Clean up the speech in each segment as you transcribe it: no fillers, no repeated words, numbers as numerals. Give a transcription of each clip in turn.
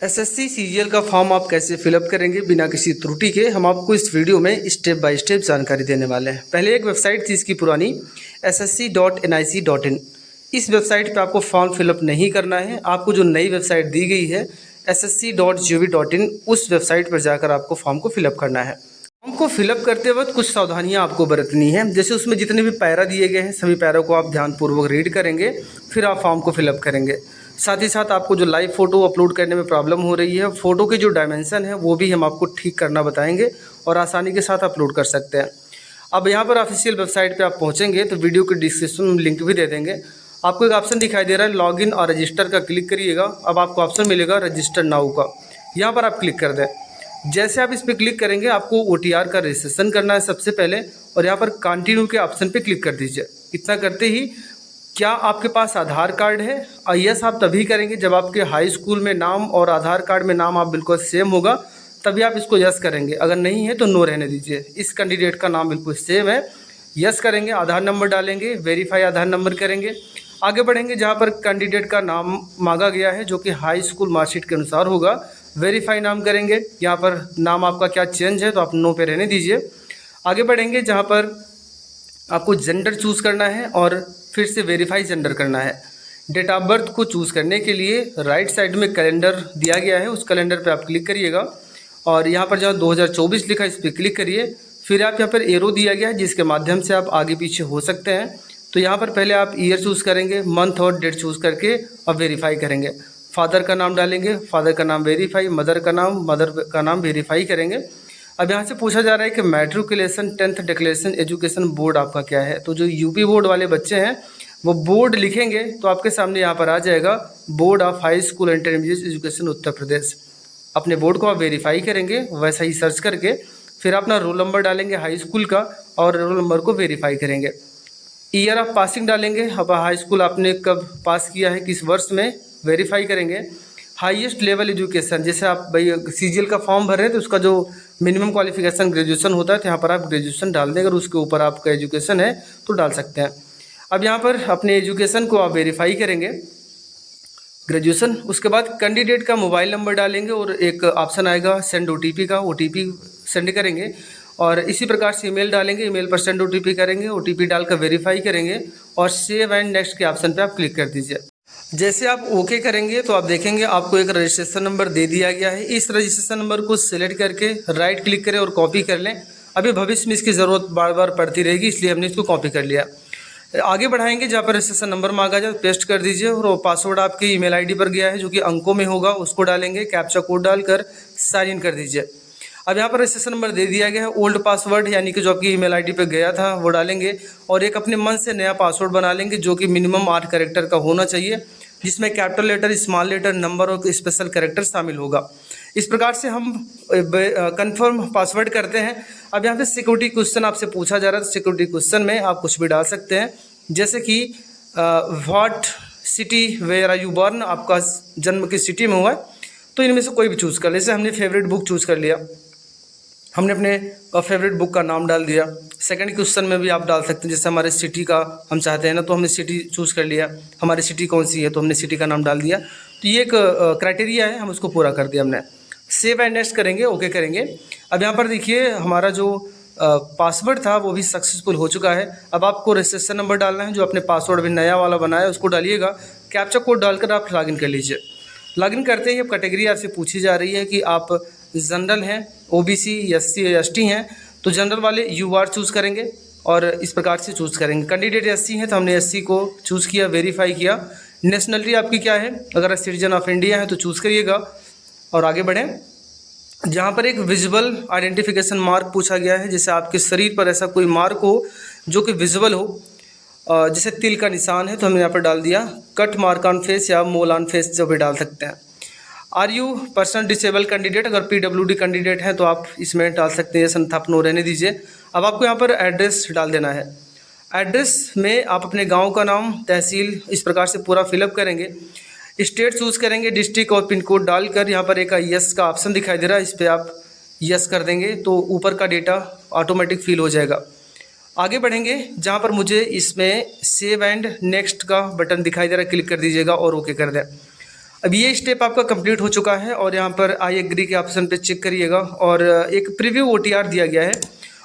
SSC CGL का form आप कैसे फिलअप करेंगे बिना किसी त्रुटि के, हम आपको इस वीडियो में स्टेप बाय स्टेप जानकारी देने वाले हैं। पहले एक वेबसाइट थी इसकी पुरानी ssc.nic.in। इस वेबसाइट पे आपको फॉर्म फिलअप नहीं करना है। आपको जो नई वेबसाइट दी गई है ssc.gov.in, उस वेबसाइट पर जाकर आपको फॉर्म को फिलअप करना है। फॉर्म को फिलअप करते वक्त कुछ सावधानियां आपको बरतनी है। जैसे उसमें जितने भी पैरा दिए गए हैं सभी पैरों को आप ध्यानपूर्वक रीड करेंगे, फिर आप फॉर्म को फिलअप करेंगे। साथ ही साथ आपको जो लाइव फ़ोटो अपलोड करने में प्रॉब्लम हो रही है, फ़ोटो के जो डायमेंशन है वो भी हम आपको ठीक करना बताएंगे और आसानी के साथ अपलोड कर सकते हैं। अब यहाँ पर ऑफिशियल वेबसाइट पे आप पहुँचेंगे तो वीडियो के डिस्क्रिप्शन में लिंक भी दे देंगे। आपको एक ऑप्शन दिखाई दे रहा है लॉगिन और रजिस्टर का, क्लिक करिएगा। अब आपको ऑप्शन मिलेगा रजिस्टर नाउ का, यहाँ पर आप क्लिक कर दें। जैसे आप इस पर क्लिक करेंगे आपको OTR का रजिस्ट्रेशन करना है सबसे पहले, और यहाँ पर कंटिन्यू के ऑप्शन पे क्लिक कर दीजिए। इतना करते ही क्या आपके पास आधार कार्ड है? यस आप तभी करेंगे जब आपके हाई स्कूल में नाम और आधार कार्ड में नाम आप बिल्कुल सेम होगा, तभी आप इसको यस करेंगे। अगर नहीं है तो नो रहने दीजिए। इस कैंडिडेट का नाम बिल्कुल सेम है, यस करेंगे। आधार नंबर डालेंगे, वेरीफाई आधार नंबर करेंगे। आगे बढ़ेंगे, जहाँ पर कैंडिडेट का नाम मांगा गया है जो कि हाई स्कूल मार्कशीट के अनुसार होगा, वेरीफाई नाम करेंगे। यहाँ पर नाम आपका क्या चेंज है तो आप नो पे रहने दीजिए। आगे बढ़ेंगे, जहाँ पर आपको जेंडर चूज़ करना है और फिर से वेरीफाई जेंडर करना है। डेट ऑफ बर्थ को चूज़ करने के लिए राइट साइड में कैलेंडर दिया गया है, उस कैलेंडर पे आप क्लिक करिएगा और यहाँ पर जहाँ 2024 लिखा है इस पर क्लिक करिए। फिर आप यहाँ पर एरो दिया गया है जिसके माध्यम से आप आगे पीछे हो सकते हैं। तो यहाँ पर पहले आप ईयर चूज़ करेंगे, मंथ और डेट चूज़ करके अब वेरीफाई करेंगे। फादर का नाम डालेंगे, फादर का नाम वेरीफाई, मदर का नाम वेरीफाई करेंगे। अब यहाँ से पूछा जा रहा है कि matriculation 10th declaration education board आपका क्या है। तो जो यूपी बोर्ड वाले बच्चे हैं वो बोर्ड लिखेंगे तो आपके सामने यहाँ पर आ जाएगा board of high school intermediate education Uttar Pradesh. अपने बोर्ड को आप वेरीफाई करेंगे वैसा ही सर्च करके, फिर अपना रोल नंबर डालेंगे हाई स्कूल का और रोल नंबर को वेरीफाई करेंगे। ईयर ऑफ पासिंग डालेंगे, अब हाई स्कूल आपने कब पास किया है, किस वर्ष में, वेरीफाई करेंगे। हाईएस्ट लेवल एजुकेशन, जैसे आप भाई सीजीएल का फॉर्म भर रहे हैं तो उसका जो मिनिमम क्वालिफिकेशन ग्रेजुएशन होता है तो यहाँ पर आप ग्रेजुएशन डाल दें। अगर उसके ऊपर आपका एजुकेशन है तो डाल सकते हैं। अब यहाँ पर अपने एजुकेशन को आप वेरीफाई करेंगे, ग्रेजुएशन। उसके बाद कैंडिडेट का मोबाइल नंबर डालेंगे और एक ऑप्शन आएगा सेंड OTP का, OTP सेंड करेंगे। और इसी प्रकार से ईमेल डालेंगे, ईमेल पर सेंड OTP करेंगे, OTP डालकर वेरीफाई करेंगे और सेव एंड नेक्स्ट के ऑप्शन पे आप क्लिक कर दीजिए। जैसे आप ओके करेंगे तो आप देखेंगे आपको एक रजिस्ट्रेशन नंबर दे दिया गया है। इस रजिस्ट्रेशन नंबर को सिलेक्ट करके राइट क्लिक करें और कॉपी कर लें। अभी भविष्य में इसकी ज़रूरत बार बार पड़ती रहेगी, इसलिए हमने इसको कॉपी कर लिया। आगे बढ़ाएंगे, जहाँ पर रजिस्ट्रेशन नंबर मांगा जाए पेस्ट कर दीजिए और वो पासवर्ड आपके ईमेल आईडी पर गया है जो कि अंकों में होगा, उसको डालेंगे। कैप्चा कोड डालकर साइन इन कर दीजिए। अब यहाँ पर रजिस्ट्रेशन नंबर दे दिया गया है, ओल्ड पासवर्ड यानी कि जो आपकी ईमेल आईडी पे गया था वो डालेंगे और एक अपने मन से नया पासवर्ड बना लेंगे जो कि मिनिमम 8 कैरेक्टर का होना चाहिए, जिसमें capital letter, small letter, number और स्पेशल कैरेक्टर शामिल होगा। इस प्रकार से हम कंफर्म पासवर्ड करते हैं। अब यहाँ पे सिक्योरिटी क्वेश्चन आपसे पूछा जा रहा है, तो सिक्योरिटी क्वेश्चन में आप कुछ भी डाल सकते हैं, जैसे कि what city where are you born, आपका जन्म किस सिटी में हुआ है, तो इनमें से कोई भी चूज़ कर। जैसे हमने फेवरेट बुक चूज़ कर लिया, हमने अपने फेवरेट बुक का नाम डाल दिया। सेकंड क्वेश्चन में भी आप डाल सकते हैं, जैसे हमारे सिटी का हम चाहते हैं ना, तो हमने सिटी चूज़ कर लिया, हमारी सिटी कौन सी है तो हमने सिटी का नाम डाल दिया। तो ये एक क्राइटेरिया है, हम उसको पूरा कर दिया हमने। सेव एंड नेक्स्ट करेंगे, ओके करेंगे। अब यहाँ पर देखिए हमारा जो पासवर्ड था वो भी सक्सेसफुल हो चुका है। अब आपको रजिस्ट्रेशन नंबर डालना है, जो अपने पासवर्ड भी नया वाला बनाया उसको डालिएगा। कैप्चा कोड डालकर आप लॉगिन कर लीजिए। लॉगिन करते ही अब कैटेगरी आपसे पूछी जा रही है कि आप जनरल हैं, OBC, SC या ST हैं। तो जनरल वाले UR चूज़ करेंगे और इस प्रकार से चूज़ करेंगे। कैंडिडेट SC हैं तो हमने SC को चूज़ किया, वेरीफाई किया। नेशनलिटी आपकी क्या है, अगर सिटीजन ऑफ इंडिया है तो चूज़ करिएगा और आगे बढ़ें। जहाँ पर एक विजुअल आइडेंटिफिकेशन मार्क पूछा गया है, जैसे आपके शरीर पर ऐसा कोई मार्क हो जो कि विजुअल हो, जैसे तिल का निशान है तो हमने यहाँ पर डाल दिया। कट मार्क ऑन फेस या मोल ऑन फेस जो भी डाल सकते हैं। Are you person disable candidate, अगर PWD कैंडिडेट है तो आप इसमें डाल सकते हैं, संथापनो रहने दीजिए। अब आपको यहाँ पर एड्रेस डाल देना है। एड्रेस में आप अपने गांव का नाम, तहसील, इस प्रकार से पूरा फिलअप करेंगे। स्टेट चूज़ करेंगे, डिस्ट्रिक्ट और पिन कोड डालकर यहाँ पर एक यस का ऑप्शन दिखाई दे रहा है, इस पर आप यस कर देंगे तो ऊपर का डेटा ऑटोमेटिक फिल हो जाएगा। आगे बढ़ेंगे, जहाँ पर मुझे इसमें सेव एंड नेक्स्ट का बटन दिखाई दे रहा है, क्लिक कर दीजिएगा और ओके कर दें। अब ये स्टेप आपका कंप्लीट हो चुका है और यहाँ पर आई एग्री के ऑप्शन पे चेक करिएगा और एक प्रीव्यू OTR दिया गया है,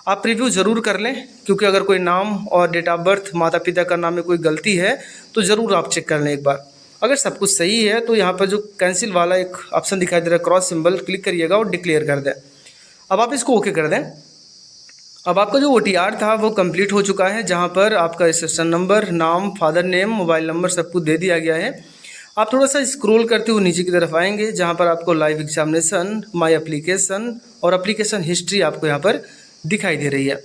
आप प्रीव्यू ज़रूर कर लें, क्योंकि अगर कोई नाम और डेट ऑफ बर्थ माता पिता का नाम में कोई गलती है तो ज़रूर आप चेक कर लें एक बार। अगर सब कुछ सही है तो यहाँ पर जो कैंसिल वाला एक ऑप्शन दिखाई दे रहा है क्रॉस सिंबल, क्लिक करिएगा और डिक्लेयर कर दें। अब आप इसको ओके कर दें। अब आपका जो OTR था वो कंप्लीट हो चुका है, जहाँ पर आपका रजिस्ट्रेशन नंबर, नाम, फादर नेम, मोबाइल नंबर सब कुछ दे दिया गया है। आप थोड़ा सा स्क्रॉल करते हुए नीचे की तरफ आएंगे, जहाँ पर आपको लाइव एग्जामिनेशन, माय एप्लीकेशन और एप्लीकेशन हिस्ट्री आपको यहाँ पर दिखाई दे रही है।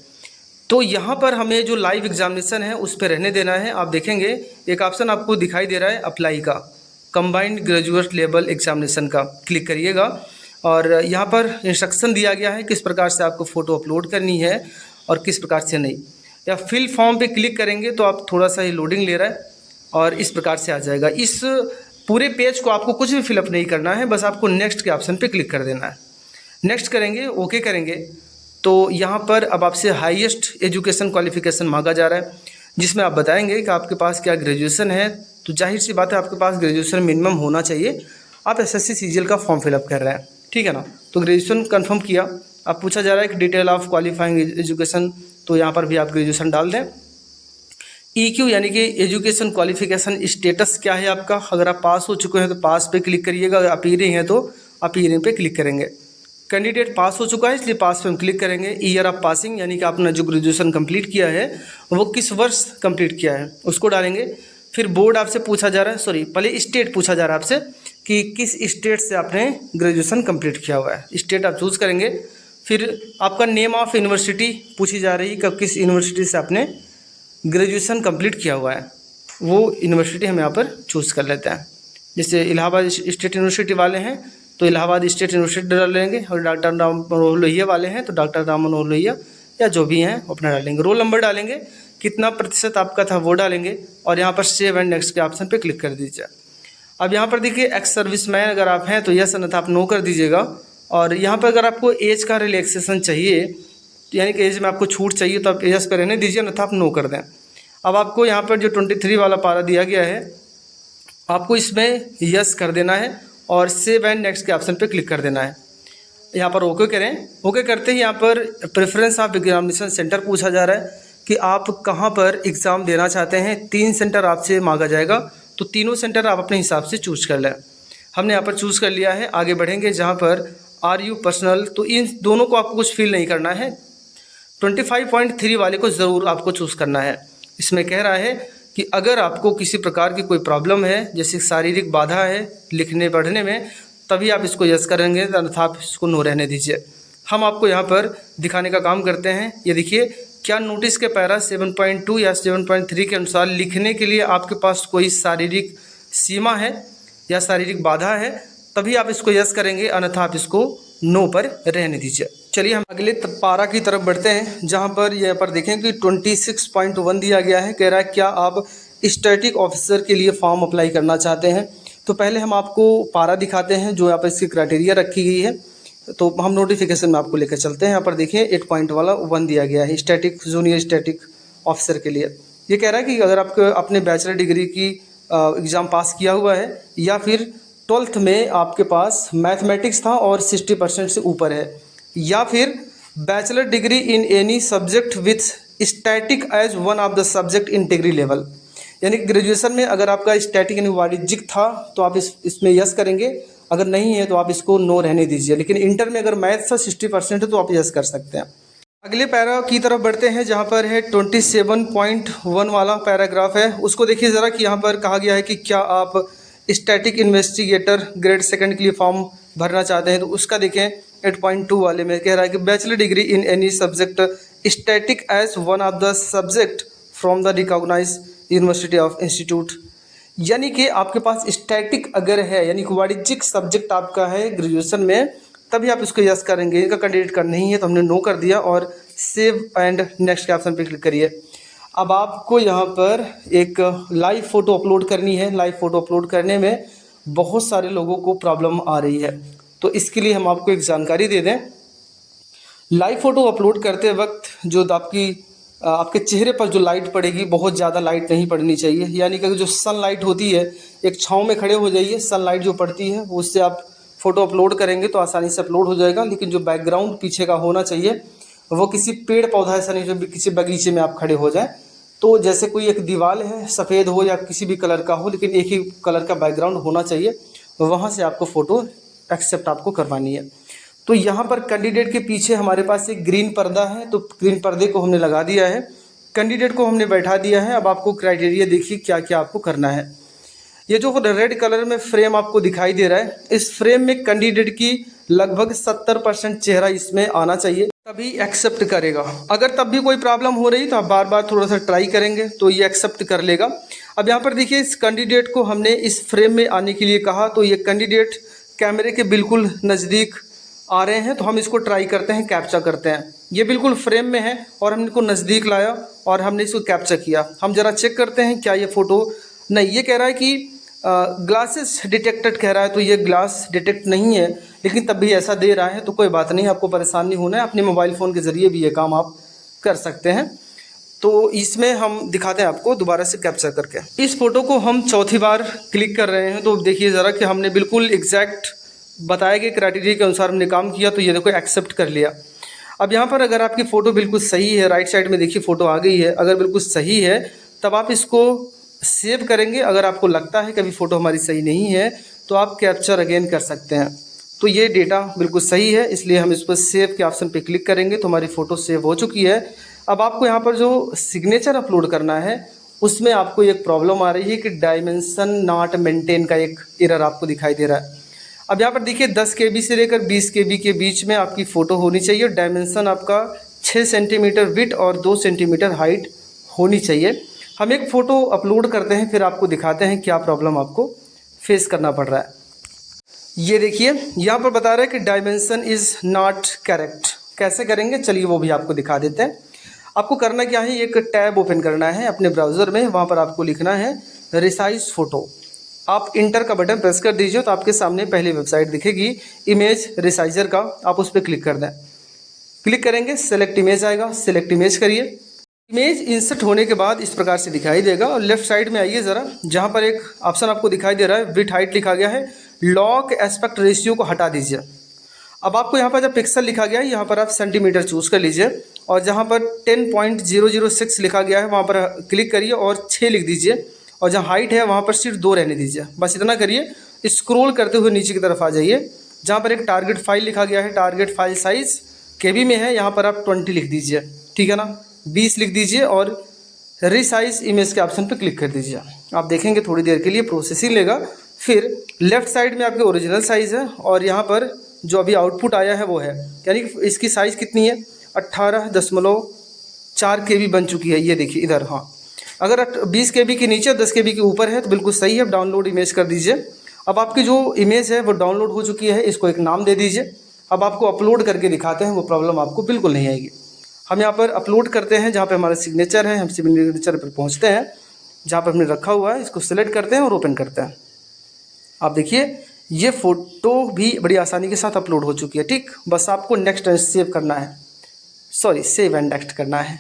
तो यहाँ पर हमें जो लाइव एग्जामिनेशन है उस पर रहने देना है। आप देखेंगे एक ऑप्शन आपको दिखाई दे रहा है अप्लाई का, कंबाइंड ग्रेजुएट लेवल एग्जामिनेशन का, क्लिक करिएगा और यहाँ पर इंस्ट्रक्शन दिया गया है किस प्रकार से आपको फ़ोटो अपलोड करनी है और किस प्रकार से नहीं। या फिल फॉर्म पे क्लिक करेंगे तो आप थोड़ा सा ही लोडिंग ले रहा है और इस प्रकार से आ जाएगा। इस पूरे पेज को आपको कुछ भी फिलअप नहीं करना है, बस आपको नेक्स्ट के ऑप्शन पे क्लिक कर देना है। नेक्स्ट करेंगे, ओके करेंगे तो यहाँ पर अब आपसे हाईएस्ट एजुकेशन क्वालिफिकेशन मांगा जा रहा है, जिसमें आप बताएंगे कि आपके पास क्या ग्रेजुएशन है। तो जाहिर सी बात है आपके पास ग्रेजुएशन मिनिमम होना चाहिए। आप SSC CGL का फॉर्म फिलअप कर रहे हैं, ठीक है ना। तो ग्रेजुएशन कंफर्म किया। अब पूछा जा रहा है कि डिटेल ऑफ क्वालिफाइंग एजुकेशन, तो यहाँ पर भी आप ग्रेजुएशन डाल दें। EQ यानी कि एजुकेशन क्वालिफिकेशन स्टेटस क्या है आपका। अगर आप पास हो चुके हैं तो पास पे क्लिक करिएगा, अगर अपीयरिंग है तो अपीयरिंग पे क्लिक करेंगे। कैंडिडेट पास हो चुका है इसलिए पास पे हम क्लिक करेंगे। ईयर ऑफ पासिंग यानी कि आपने जो ग्रेजुएशन कंप्लीट किया है वो किस वर्ष कंप्लीट किया है उसको डालेंगे। फिर बोर्ड आपसे पूछा जा रहा है, पहले स्टेट पूछा जा रहा है आपसे कि किस स्टेट से आपने ग्रेजुएशन कंप्लीट किया हुआ है, स्टेट आप चूज़ करेंगे। फिर आपका नेम ऑफ यूनिवर्सिटी पूछी जा रही है कि किस यूनिवर्सिटी से आपने ग्रेजुएशन कंप्लीट किया हुआ है, वो यूनिवर्सिटी हम यहाँ पर चूज़ कर लेते हैं। जैसे इलाहाबाद स्टेट यूनिवर्सिटी वाले हैं तो इलाहाबाद स्टेट यूनिवर्सिटी डाल लेंगे, और डॉक्टर राम मनोहर लोहिया वाले हैं तो डॉक्टर राम मनोहर लोहिया, या जो भी हैं अपना डालेंगे। रोल नंबर डालेंगे, कितना प्रतिशत आपका था वो डालेंगे और यहाँ पर सेव एंड नेक्स्ट के ऑप्शन पे क्लिक कर दीजिए। अब यहाँ पर देखिए एक्स सर्विसमैन अगर आप हैं तो यस, अन्यथा आप नो कर दीजिएगा। और यहाँ पर अगर आपको एज का रिलैक्सेशन चाहिए, यानी कि एज में आपको छूट चाहिए, तो आप यस पर रहने दीजिए, अन्यथा आप नो कर दें। अब आपको यहाँ पर जो 23 वाला पारा दिया गया है आपको इसमें यस कर देना है और सेव एंड नेक्स्ट के ऑप्शन पे क्लिक कर देना है। यहाँ पर ओके करें। ओके करते ही यहाँ पर प्रेफरेंस ऑफ एग्जामिनेशन सेंटर पूछा जा रहा है कि आप कहाँ पर एग्ज़ाम देना चाहते हैं। 3 सेंटर आपसे मांगा जाएगा, तो तीनों सेंटर आप अपने हिसाब से चूज़ कर लें। हमने यहाँ पर चूज़ कर लिया है। आगे बढ़ेंगे जहाँ पर आर यू पर्सनल, तो इन दोनों को आपको कुछ फील नहीं करना है। 25.3 वाले को ज़रूर आपको चूज़ करना है। इसमें कह रहा है कि अगर आपको किसी प्रकार की कोई प्रॉब्लम है, जैसे शारीरिक बाधा है लिखने पढ़ने में, तभी आप इसको यस करेंगे, अन्यथा आप इसको नो रहने दीजिए। हम आपको यहाँ पर दिखाने का काम करते हैं। ये देखिए, क्या नोटिस के पैरा 7.2 या 7.3 के अनुसार लिखने के लिए आपके पास कोई शारीरिक सीमा है या शारीरिक बाधा है, तभी आप इसको यस करेंगे, अन्यथा आप इसको नो पर रहने दीजिए। चलिए हम अगले पारा की तरफ बढ़ते हैं, जहां पर यहाँ पर देखें कि 26.1 दिया गया है। कह रहा है क्या आप स्टैटिक ऑफिसर के लिए फॉर्म अप्लाई करना चाहते हैं। तो पहले हम आपको पारा दिखाते हैं जो यहाँ पर इसकी क्राइटेरिया रखी गई है। तो हम नोटिफिकेशन में आपको लेकर चलते हैं। यहाँ पर देखिए 8.1 दिया गया है स्टैटिक जूनियर स्टैटिक ऑफिसर के लिए। ये कह रहा है कि अगर आपको अपने बैचलर डिग्री की एग्ज़ाम पास किया हुआ है, या फिर 12th में आपके पास मैथमेटिक्स था और 60% से ऊपर है, या फिर bachelor degree in any subject with static as one of the subject in degree level. यानी ग्रेजुएशन में अगर आपका स्टैटिक यानी वाणिज्यिक था तो आप इसमें यस करेंगे, अगर नहीं है तो आप इसको नो रहने दीजिए। लेकिन इंटर में अगर मैथ का 60% है तो आप यस कर सकते हैं। अगले पैरा की तरफ बढ़ते हैं, जहाँ पर है 27.1 वाला पैराग्राफ है। उसको देखिए ज़रा कि यहाँ पर कहा गया है कि क्या आप स्टैटिक इन्वेस्टिगेटर ग्रेड 2 के लिए फॉर्म भरना चाहते हैं। तो उसका देखें 8.2 वाले में कह रहा है कि bachelor degree in any subject static as one of the subject from the recognise university of institute. यानी कि आपके पास स्टैटिक अगर है, यानी कि वाणिज्यिक सब्जेक्ट आपका है ग्रेजुएशन में, तभी आप इसको यस करेंगे। इनका कैंडिडेट का नहीं है तो हमने नो कर दिया और सेव एंड नेक्स्ट के ऑप्शन पर क्लिक करिए। अब आपको यहाँ पर एक लाइव फ़ोटो अपलोड करनी है। लाइव फ़ोटो अपलोड करने में बहुत सारे लोगों को प्रॉब्लम आ रही है, तो इसके लिए हम आपको एक जानकारी दे दें। लाइव फ़ोटो अपलोड करते वक्त जो आपकी आपके चेहरे पर जो लाइट पड़ेगी बहुत ज़्यादा लाइट नहीं पड़नी चाहिए, यानी कि जो सनलाइट होती है, एक छाँव में खड़े हो जाइए, सनलाइट जो पड़ती है उससे आप फ़ोटो अपलोड करेंगे तो आसानी से अपलोड हो जाएगा। लेकिन जो बैकग्राउंड पीछे का होना चाहिए वो किसी पेड़ पौधा, ऐसा नहीं जो किसी बगीचे में आप खड़े हो जाएं। तो जैसे कोई एक दीवार है, सफ़ेद हो या किसी भी कलर का हो, लेकिन एक ही कलर का बैकग्राउंड होना चाहिए, वहाँ से आपको फ़ोटो एक्सेप्ट आपको करवानी है। तो यहाँ पर कैंडिडेट के पीछे हमारे पास एक ग्रीन पर्दा है, तो ग्रीन पर्दे को हमने लगा दिया है, कैंडिडेट को हमने बैठा दिया है। अब आपको क्राइटेरिया देखिए क्या क्या आपको करना है। ये जो रेड कलर में फ्रेम आपको दिखाई दे रहा है, इस फ्रेम में कैंडिडेट की लगभग 70% चेहरा इसमें आना चाहिए, तभी एक्सेप्ट करेगा। अगर तब भी कोई प्रॉब्लम हो रही तो आप बार बार थोड़ा सा ट्राई करेंगे तो ये एक्सेप्ट कर लेगा। अब यहाँ पर देखिए, इस कैंडिडेट को हमने इस फ्रेम में आने के लिए कहा, तो ये कैंडिडेट कैमरे के बिल्कुल नज़दीक आ रहे हैं, तो हम इसको ट्राई करते हैं, कैप्चा करते हैं। ये बिल्कुल फ्रेम में है और हमने इसको नज़दीक लाया और हमने इसको कैप्चा किया। हम ज़रा चेक करते हैं क्या ये फ़ोटो, नहीं, ये कह रहा है कि ग्लासेस डिटेक्टेड कह रहा है, तो ये ग्लास डिटेक्ट नहीं है, लेकिन तब भी ऐसा दे रहा है तो कोई बात नहीं, आपको परेशान नहीं होना है। अपने मोबाइल फ़ोन के ज़रिए भी ये काम आप कर सकते हैं। तो इसमें हम दिखाते हैं आपको दोबारा से कैप्चर करके। इस फ़ोटो को हम चौथी बार क्लिक कर रहे हैं, तो देखिए ज़रा कि हमने बिल्कुल एग्जैक्ट बताए गए क्राइटेरिया के अनुसार हमने काम किया, तो ये देखो एक्सेप्ट कर लिया। अब यहाँ पर अगर आपकी फ़ोटो बिल्कुल सही है, राइट साइड में देखिए फ़ोटो आ गई है, अगर बिल्कुल सही है तब आप इसको सेव करेंगे। अगर आपको लगता है कि अभी फ़ोटो हमारी सही नहीं है तो आप कैप्चर अगेन कर सकते हैं। तो ये डेटा बिल्कुल सही है, इसलिए हम इस पर सेव के ऑप्शन पे क्लिक करेंगे तो हमारी फ़ोटो सेव हो चुकी है। अब आपको यहाँ पर जो सिग्नेचर अपलोड करना है उसमें आपको एक प्रॉब्लम आ रही है कि डायमेंशन नॉट मेंटेन का एक एरर आपको दिखाई दे रहा है। अब यहाँ पर देखिए 10 KB से लेकर 20 KB के बीच में आपकी फ़ोटो होनी चाहिए। डायमेंशन आपका 6 सेंटीमीटर विड्थ और 2 सेंटीमीटर हाइट होनी चाहिए। हम एक फ़ोटो अपलोड करते हैं, फिर आपको दिखाते हैं क्या प्रॉब्लम आपको फेस करना पड़ रहा है। ये देखिए यहाँ पर बता रहा है कि डायमेंशन इज़ नॉट करेक्ट। कैसे करेंगे, चलिए वो भी आपको दिखा देते हैं। आपको करना क्या है, एक टैब ओपन करना है अपने ब्राउज़र में, वहाँ पर आपको लिखना है रिसाइज फ़ोटो। आप इंटर का बटन प्रेस कर दीजिए तो आपके सामने पहली वेबसाइट दिखेगी इमेज रिसाइजर का, आप उस पर क्लिक कर दें। क्लिक करेंगे, सेलेक्ट इमेज आएगा, सेलेक्ट इमेज करिए। इमेज इंसर्ट होने के बाद इस प्रकार से दिखाई देगा और लेफ्ट साइड में आइए ज़रा, जहाँ पर एक ऑप्शन आपको दिखाई दे रहा है विड्थ हाइट लिखा गया है, लॉक एस्पेक्ट रेशियो को हटा दीजिए। अब आपको यहाँ पर जब पिक्सल लिखा गया है यहाँ पर आप सेंटीमीटर चूज़ कर लीजिए और जहाँ पर 10.006 लिखा गया है वहाँ पर क्लिक करिए और 6 लिख दीजिए और जहाँ हाइट है वहाँ पर सिर्फ 2 रहने दीजिए। बस इतना करिए। स्क्रॉल करते हुए नीचे की तरफ आ जाइए, जहाँ पर एक टारगेट फाइल लिखा गया है, टारगेट फाइल साइज़ KB में है, यहाँ पर आप 20 लिख दीजिए, ठीक है ना, 20 लिख दीजिए और रिसाइज इमेज के ऑप्शन पर क्लिक कर दीजिए। आप देखेंगे थोड़ी देर के लिए प्रोसेसिंग लेगा। फिर लेफ़्ट साइड में आपके ओरिजिनल साइज़ है और यहाँ पर जो अभी आउटपुट आया है वो है, यानी कि इसकी साइज़ कितनी है 18.4 KB बन चुकी है। ये देखिए इधर, हाँ, अगर 20 KB के नीचे 10 KB के ऊपर है तो बिल्कुल सही है, डाउनलोड इमेज कर दीजिए। अब आपकी जो इमेज है वो डाउनलोड हो चुकी है, इसको एक नाम दे दीजिए। अब आपको अपलोड करके दिखाते हैं, वो प्रॉब्लम आपको बिल्कुल नहीं आएगी। हम यहाँ पर अपलोड करते हैं, जहाँ पे हमारा सिग्नेचर है, हम सिग्नेचर पर पहुँचते हैं, जहाँ पर हमने रखा हुआ है, इसको सिलेक्ट करते हैं और ओपन करते हैं। आप देखिए ये फ़ोटो भी बड़ी आसानी के साथ अपलोड हो चुकी है, ठीक। बस आपको नेक्स्ट सेव करना है, सॉरी सेव एंड नेक्स्ट करना है।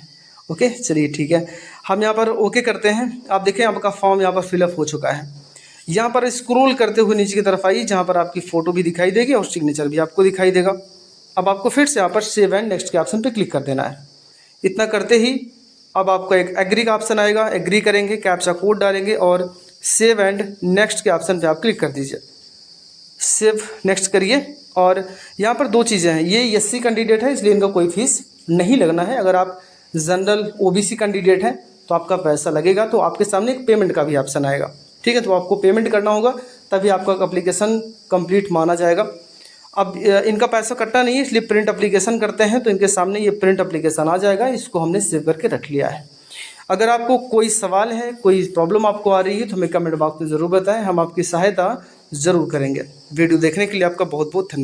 ओके, चलिए ठीक है, हम यहाँ पर ओके करते हैं। आप देखें आपका फॉर्म यहाँ पर फिलअप हो चुका है। यहाँ पर स्क्रॉल करते हुए नीचे की तरफ आइए, जहाँ पर आपकी फ़ोटो भी दिखाई देगी और सिग्नेचर भी आपको दिखाई देगा। अब आपको फिर से यहाँ पर सेव एंड नेक्स्ट के ऑप्शन पे क्लिक कर देना है। इतना करते ही अब आपका एक एग्री का ऑप्शन आएगा, एग्री करेंगे, कैप्चा कोड डालेंगे और सेव एंड नेक्स्ट के ऑप्शन पे आप क्लिक कर दीजिए। सेव नेक्स्ट करिए और यहाँ पर 2 चीज़ें हैं, ये SC कैंडिडेट है इसलिए इनका कोई फीस नहीं लगना है। अगर आप जनरल OBC कैंडिडेट हैं तो आपका पैसा लगेगा। तो आपके सामने एक पेमेंट का भी ऑप्शन आएगा, ठीक है, तो आपको पेमेंट करना होगा तभी आपका एप्लीकेशन कंप्लीट माना जाएगा। अब इनका पैसा कटना नहीं है इसलिए प्रिंट एप्लीकेशन करते हैं तो इनके सामने ये प्रिंट एप्लीकेशन आ जाएगा, इसको हमने सेव करके रख लिया है। अगर आपको कोई सवाल है, कोई प्रॉब्लम आपको आ रही है तो हमें कमेंट बॉक्स में ज़रूर बताएं, हम आपकी सहायता ज़रूर करेंगे। वीडियो देखने के लिए आपका बहुत बहुत धन्यवाद।